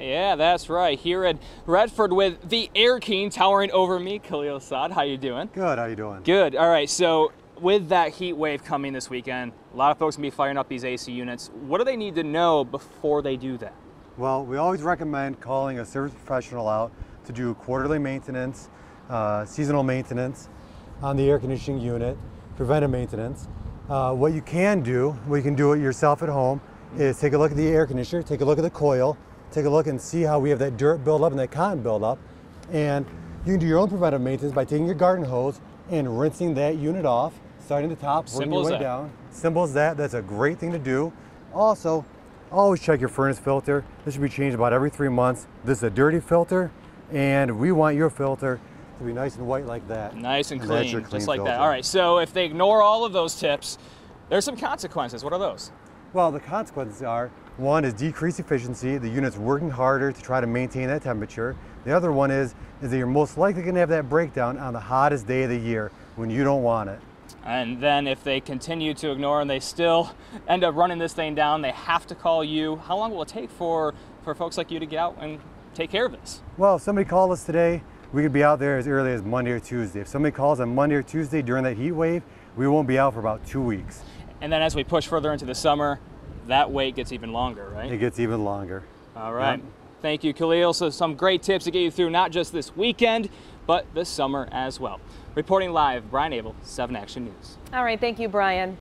Yeah, that's right. Here in Redford with the Air King towering over me, Khalil Saad. How you doing? Good, how you doing? Good. All right, so with that heat wave coming this weekend, a lot of folks can be firing up these AC units. What do they need to know before they do that? Well, we always recommend calling a service professional out to do quarterly maintenance, seasonal maintenance on the air conditioning unit, preventive maintenance. What you can do it yourself at home, is take a look at the air conditioner, take a look at the coil, take a look and see how we have that dirt buildup and that cotton buildup. And you can do your own preventive maintenance by taking your garden hose and rinsing that unit off, starting at the top, working your way down. Simple as that. That's a great thing to do. Also, always check your furnace filter. This should be changed about every 3 months. This is a dirty filter, and we want your filter to be nice and white like that. Nice and clean, just like filter. that. All right, so if they ignore all of those tips, there's some consequences. What are those? Well, the consequences are, one is decreased efficiency. The unit's working harder to try to maintain that temperature. The other one is that you're most likely going to have that breakdown on the hottest day of the year when you don't want it. And then if they continue to ignore and they still end up running this thing down, they have to call you. How long will it take for folks like you to get out and take care of this? Well, if somebody called us today, we could be out there as early as Monday or Tuesday. If somebody calls on Monday or Tuesday during that heat wave, we won't be out for about 2 weeks. And then as we push further into the summer, that wait gets even longer, right? It gets even longer. All right. Yep. Thank you, Khalil. So some great tips to get you through not just this weekend, but this summer as well. Reporting live, Brian Abel, 7 Action News. All right, thank you, Brian.